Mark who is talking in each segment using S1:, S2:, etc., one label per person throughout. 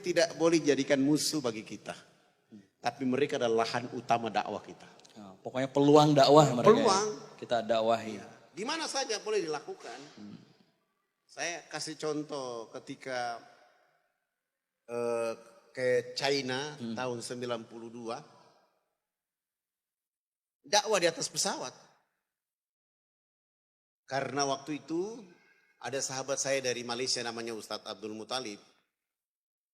S1: tidak boleh jadikan musuh bagi kita. Tapi mereka adalah lahan utama dakwah kita.
S2: Pokoknya peluang dakwah mereka.
S1: Peluang.
S2: Kita dakwahi.
S1: Ya, di mana saja boleh dilakukan. Saya kasih contoh ketika ke China tahun 92. Dakwah di atas pesawat. Karena waktu itu ada sahabat saya dari Malaysia namanya Ustadz Abdul Muttalib.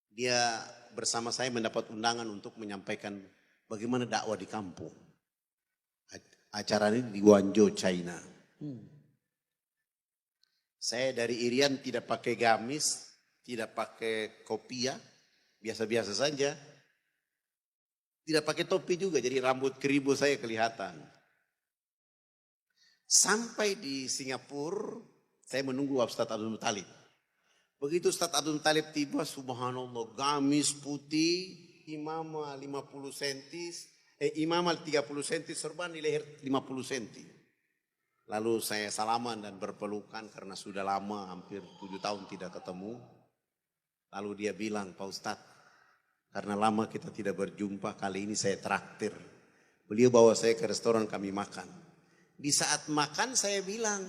S1: Dia bersama saya mendapat undangan untuk menyampaikan bagaimana dakwah di kampung. Acara ini di Guangzhou, China. Saya dari Irian tidak pakai gamis, tidak pakai kopiah, biasa-biasa saja. Tidak pakai topi juga, jadi rambut keribu saya kelihatan. Sampai di Singapura, saya menunggu Ustadz Abdul Muttalib. Begitu Ustadz Abdul Muttalib tiba, subhanallah, gamis putih, imamah 50 cm, imamah 30 cm, serban di leher 50 cm. Lalu saya salaman dan berpelukan karena sudah lama, hampir 7 tahun tidak ketemu. Lalu dia bilang, Pak Ustadz, karena lama kita tidak berjumpa, kali ini saya traktir. Beliau bawa saya ke restoran, kami makan. Di saat makan saya bilang,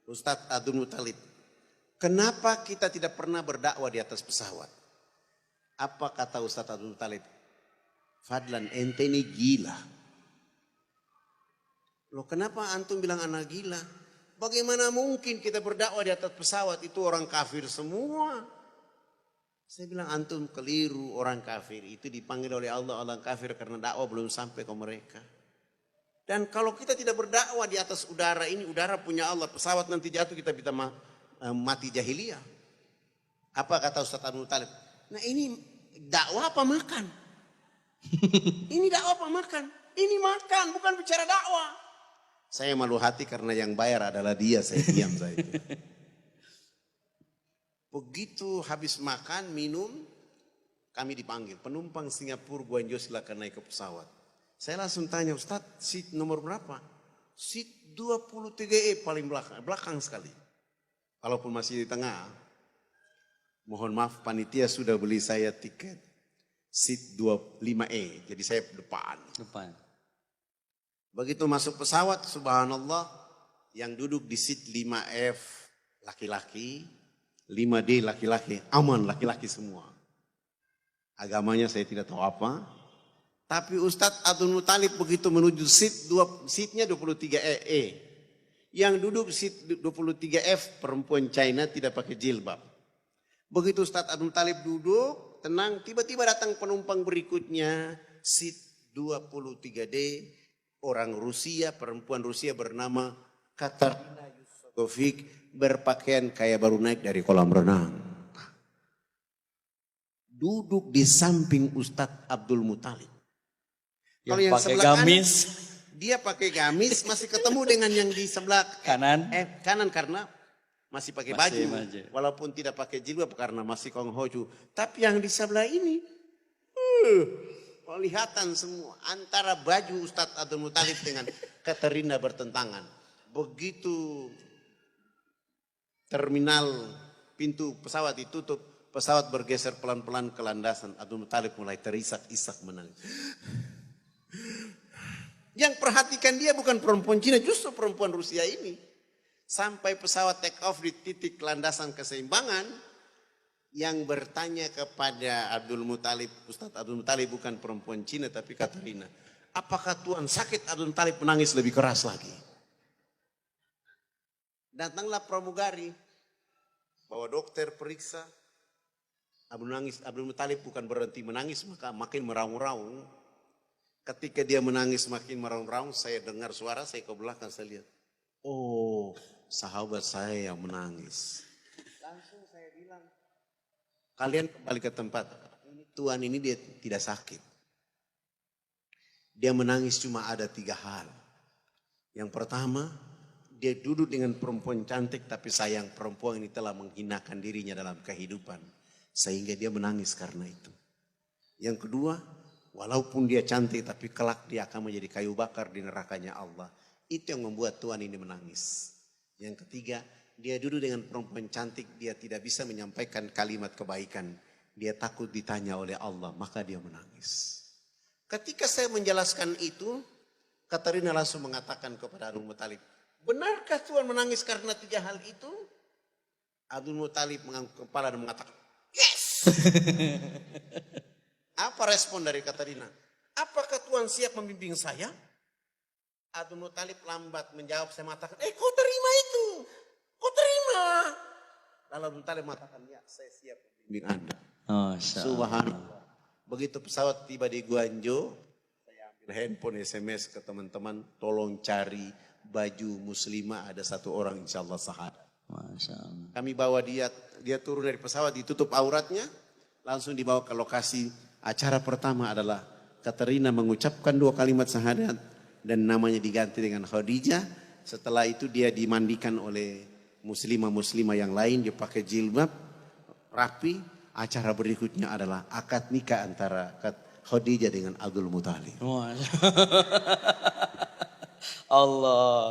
S1: Ustadz Abdul Muttalib, kenapa kita tidak pernah berdakwah di atas pesawat? Apa kata Ustadz Abdul Muttalib? Fadlan, ente ini gila. Loh kenapa antum bilang anak gila? Bagaimana mungkin kita berdakwah di atas pesawat, itu orang kafir semua. Saya bilang antum keliru, orang kafir itu dipanggil oleh Allah orang kafir karena dakwah belum sampai ke mereka. Dan kalau kita tidak berdakwah di atas udara ini, udara punya Allah, pesawat nanti jatuh kita bisa mati jahiliyah. Apa kata Ustadz Abdul Muttalib? Nah ini dakwah apa makan? Ini dakwah apa makan? Ini makan, bukan bicara dakwah. Saya malu hati karena yang bayar adalah dia, saya diam saya itu. Begitu habis makan, minum, kami dipanggil. Penumpang Singapura Guangzhou silakan naik ke pesawat. Saya langsung tanya, Ustadz, seat nomor berapa? Seat 23E paling belakang sekali. Walaupun masih di tengah. Mohon maaf, panitia sudah beli saya tiket seat 25E. Jadi saya depan. Begitu masuk pesawat, subhanallah, yang duduk di seat 5F laki-laki, 5D laki-laki, aman laki-laki semua. Agamanya saya tidak tahu apa. Tapi Ustadz Abdul Muttalib begitu menuju seatnya 23E. Yang duduk seat 23F perempuan China tidak pakai jilbab. Begitu Ustadz Abdul Muttalib duduk, tenang, tiba-tiba datang penumpang berikutnya, seat 23D, orang Rusia, perempuan Rusia bernama Katarina Yusovic, berpakaian kayak baru naik dari kolam renang. Duduk di samping Ustadz Abdul Muttalib. Kalau yang sebelah gamis, dia pakai gamis masih ketemu dengan yang di sebelah kanan. Kanan karena masih pakai baju. Walaupun tidak pakai jilbab karena masih konghoju. Tapi yang di sebelah ini, kelihatan semua antara baju Ustadz Abdul Muttalib dengan Katarina bertentangan. Begitu terminal pintu pesawat ditutup, pesawat bergeser pelan-pelan ke landasan. Abdul Muttalib mulai terisak-isak menangis. Yang perhatikan dia bukan perempuan Cina, justru perempuan Rusia ini. Sampai pesawat take off di titik landasan keseimbangan, yang bertanya kepada Abdul Muttalib, Ustadz Abdul Muttalib bukan perempuan Cina tapi Katarina. Apakah Tuhan sakit? Abdul Muttalib menangis lebih keras lagi. Datanglah pramugari, bawa dokter periksa. Abdul Muttalib bukan berhenti menangis, maka makin meraung-raung. Ketika dia menangis makin meraung-raung, saya dengar suara, saya ke belakang, saya lihat. Oh, sahabat saya yang menangis. Langsung saya bilang, kalian kembali ke tempat. Tuhan ini dia tidak sakit. Dia menangis cuma ada 3 hal. Yang pertama, dia duduk dengan perempuan cantik, tapi sayang perempuan ini telah menghinakan dirinya dalam kehidupan. Sehingga dia menangis karena itu. Yang kedua, walaupun dia cantik tapi kelak dia akan menjadi kayu bakar di nerakanya Allah. Itu yang membuat Tuhan ini menangis. Yang ketiga, dia duduk dengan perempuan cantik, dia tidak bisa menyampaikan kalimat kebaikan. Dia takut ditanya oleh Allah, maka dia menangis. Ketika saya menjelaskan itu, Katarina langsung mengatakan kepada Abdul Muthalib, benarkah Tuhan menangis karena 3 hal itu? Abdul Muthalib mengangguk kepala dan mengatakan, yes! Apa respon dari Katarina? Apakah Tuhan siap membimbing saya? Abdul Muthalib lambat menjawab, saya mengatakan, kau terima itu. Kau terima. Lalu Abdul Muthalib mengatakan, ya saya siap membimbing Anda. Subhanallah. Begitu pesawat tiba di Guangzhou, saya ambil handphone SMS ke teman-teman, tolong cari baju muslimah, ada 1 orang insya Allah syahadat.
S2: Masya Allah.
S1: Kami bawa dia turun dari pesawat, ditutup auratnya, langsung dibawa ke lokasi. Acara pertama adalah Katarina mengucapkan 2 kalimat syahadat dan namanya diganti dengan Khadijah. Setelah itu dia dimandikan oleh muslimah-muslimah yang lain, dia pakai jilbab rapi. Acara berikutnya adalah akad nikah antara Khadijah dengan Abdul Muthalib.
S2: Allah.